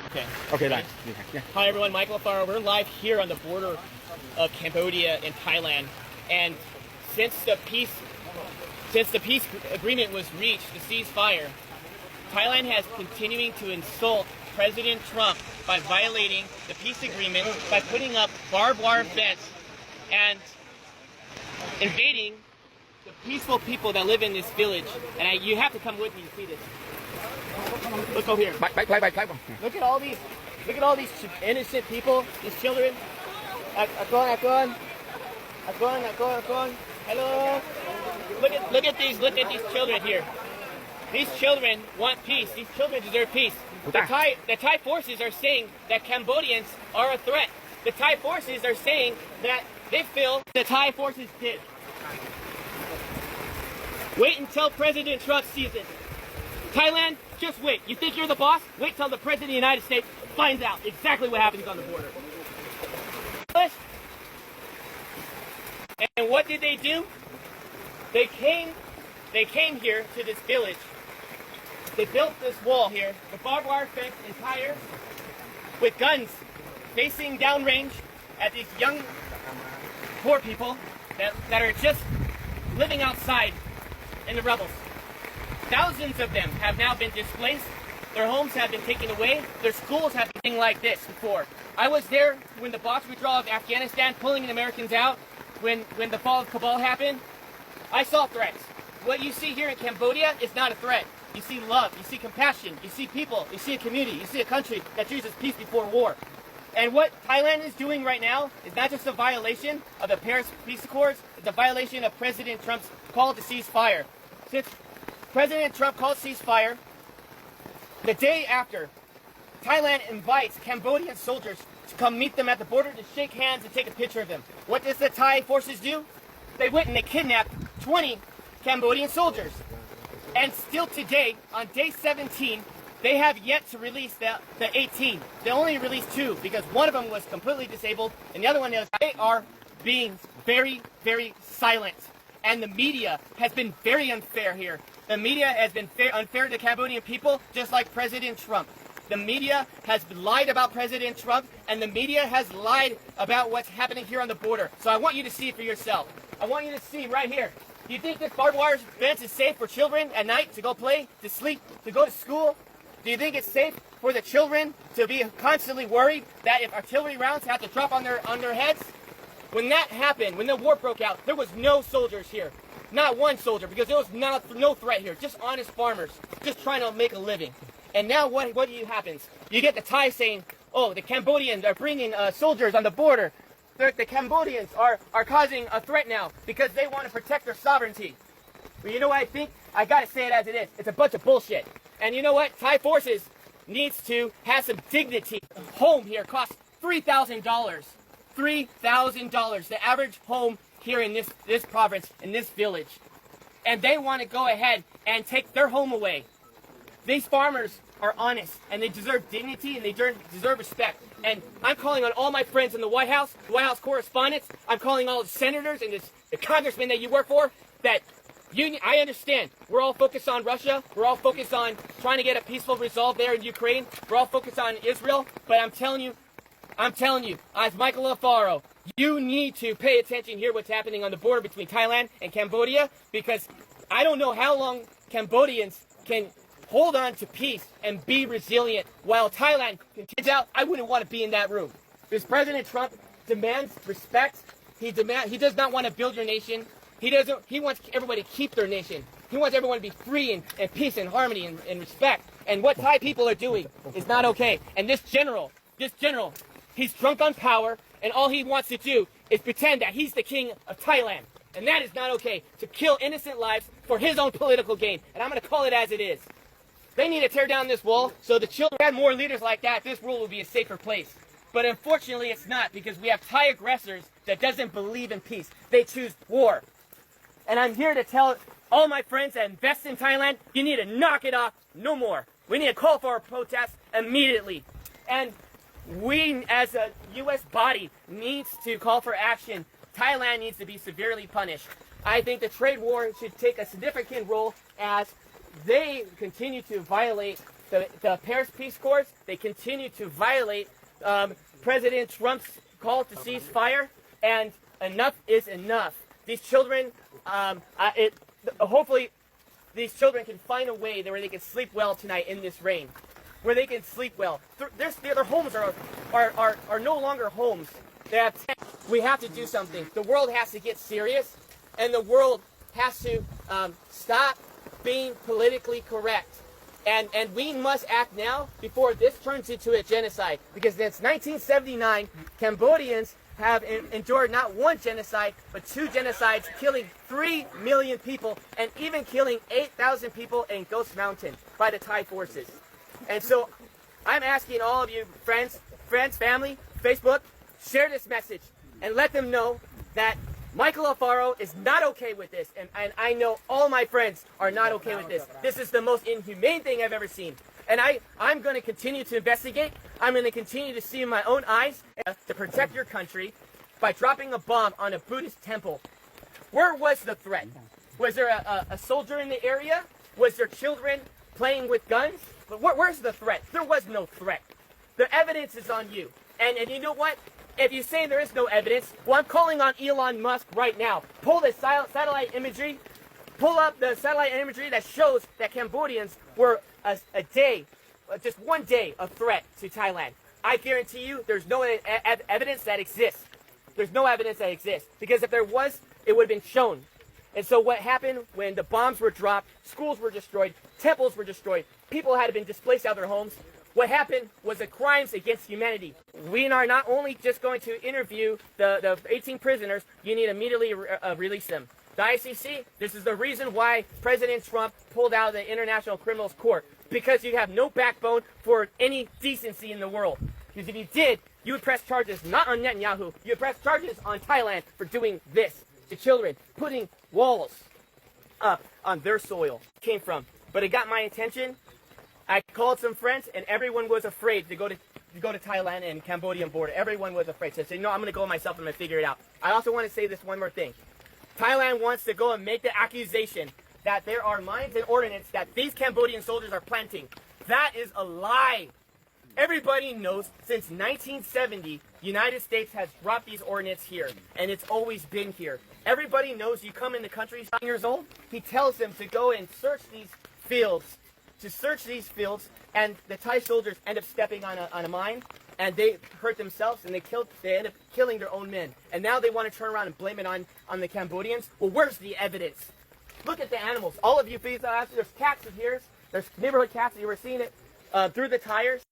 Okay. Okay, bye. Yeah. Hi everyone, Michael Alfaro. We're live here on the border of Cambodia and Thailand, and since the peace agreement was reached, the ceasefire, Thailand has continuing to insult President Trump by violating the peace agreement by putting up barbed wire fence and invading the peaceful people that live in this village. And you have to come with me to see this. Look over here. Look at all these innocent people, these children. Akon. Hello. Look at these children here. These children want peace. These children deserve peace. The Thai forces are saying that Cambodians are a threat. The Thai forces are saying that they feel the Thai forces did. Wait until President Trump sees it. Thailand, just wait. You think you're the boss? Wait till the President of the United States finds out exactly what happens on the border. And what did they do? They came here to this village. They built this wall here, the barbed wire fence entire, with guns facing downrange at these young, poor people that are just living outside in the rubbles. Thousands of them have now been displaced. Their homes have been taken away. Their schools have been like this before. I was there when the box withdrawal of Afghanistan, pulling the Americans out, when the fall of Kabul happened. I saw threats. What you see here in Cambodia is not a threat. You see love, you see compassion, you see people, you see a community, you see a country that chooses peace before war. And what Thailand is doing right now is not just a violation of the Paris Peace Accords, it's a violation of President Trump's call to ceasefire. Since President Trump called ceasefire, the day after, Thailand invites Cambodian soldiers to come meet them at the border to shake hands and take a picture of them. What does the Thai forces do? They went and they kidnapped 20 Cambodian soldiers. And still today, on day 17, they have yet to release the 18. They only released 2 because one of them was completely disabled and the other one is. They are being very, very silent. And the media has been very unfair here. The media has been unfair to the Cambodian people, just like President Trump. The media has lied about President Trump, and the media has lied about what's happening here on the border. So I want you to see it for yourself. I want you to see right here. Do you think this barbed wire fence is safe for children at night to go play, to sleep, to go to school? Do you think it's safe for the children to be constantly worried that if artillery rounds have to drop on their heads? When that happened, when the war broke out, there was no soldiers here. Not one soldier, because there was no threat here. Just honest farmers, just trying to make a living. And now what happens? You get the Thai saying, oh, the Cambodians are bringing soldiers on the border. The Cambodians are causing a threat now because they want to protect their sovereignty. But you know what I think? I gotta say it as it is. It's a bunch of bullshit. And you know what? Thai forces needs to have some dignity. A home here costs $3,000. $3,000. The average home here in this province, in this village. And they want to go ahead and take their home away. These farmers are honest, and they deserve dignity, and they deserve respect. And I'm calling on all my friends in the White House correspondents, I'm calling all the senators and the congressmen that you work for, that I understand we're all focused on Russia, we're all focused on trying to get a peaceful resolve there in Ukraine, we're all focused on Israel, but I'm telling you, as Michael Alfaro, you need to pay attention here what's happening on the border between Thailand and Cambodia, because I don't know how long Cambodians can hold on to peace and be resilient while Thailand continues out. I wouldn't want to be in that room. Because President Trump demands respect. He does not want to build your nation. He wants everybody to keep their nation. He wants everyone to be free and peace and harmony and respect. And what Thai people are doing is not okay. And this general, he's drunk on power, and all he wants to do is pretend that he's the king of Thailand. And that is not okay, to kill innocent lives for his own political gain. And I'm going to call it as it is. They need to tear down this wall so the children had more leaders like that, this world would be a safer place. But unfortunately it's not, because we have Thai aggressors that doesn't believe in peace. They choose war. And I'm here to tell all my friends that invest in Thailand, you need to knock it off no more. We need to call for a protest immediately. And we as a U.S. body needs to call for action. Thailand needs to be severely punished. I think the trade war should take a significant role as they continue to violate the Paris Peace Accords. They continue to violate President Trump's call to cease fire, and enough is enough. These children, hopefully, these children can find a way where they can sleep well tonight in this rain, where they can sleep well. Their homes are no longer homes. We have to do something. The world has to get serious, and the world has to stop being politically correct. And we must act now before this turns into a genocide. Because since 1979, Cambodians have endured not one genocide, but two genocides, killing 3 million people, and even killing 8,000 people in Ghost Mountain by the Thai forces. And so I'm asking all of you, friends, family, Facebook, share this message and let them know that Michael Alfaro is not okay with this, and I know all my friends are not okay with this. This is the most inhumane thing I've ever seen. And I'm going to continue to investigate. I'm going to continue to see in my own eyes to protect your country by dropping a bomb on a Buddhist temple. Where was the threat? Was there a soldier in the area? Was there children playing with guns? Where's the threat? There was no threat. The evidence is on you. And you know what? If you say there is no evidence, well, I'm calling on Elon Musk right now. Pull the satellite imagery. Pull up the satellite imagery that shows that Cambodians were a day, just one day of threat to Thailand. I guarantee you there's no evidence that exists. There's no evidence that exists. Because if there was, it would have been shown. And so what happened when the bombs were dropped, schools were destroyed, temples were destroyed, people had been displaced out of their homes, what happened was the crimes against humanity. We are not only just going to interview the 18 prisoners, you need to immediately release them. The ICC, this is the reason why President Trump pulled out of the International Criminals Court, because you have no backbone for any decency in the world. Because if you did, you would press charges not on Netanyahu, you would press charges on Thailand for doing this to children, putting walls up on their soil. It came from. But it got my attention. I called some friends, and everyone was afraid to go to Thailand and Cambodian border. Everyone was afraid. So I said, no, I'm going to go myself. I'm going to figure it out. I also want to say this one more thing. Thailand wants to go and make the accusation that there are mines and ordnance that these Cambodian soldiers are planting. That is a lie. Everybody knows since 1970, United States has dropped these ordnance here, and it's always been here. Everybody knows you come in the country, 9 years old, he tells them to go and search these fields. And the Thai soldiers end up stepping on a mine, and they hurt themselves, and they end up killing their own men. And now they want to turn around and blame it on the Cambodians. Well, where's the evidence? Look at the animals. All of you, please, there's cats in here. There's neighborhood cats. You were seeing it through the tires.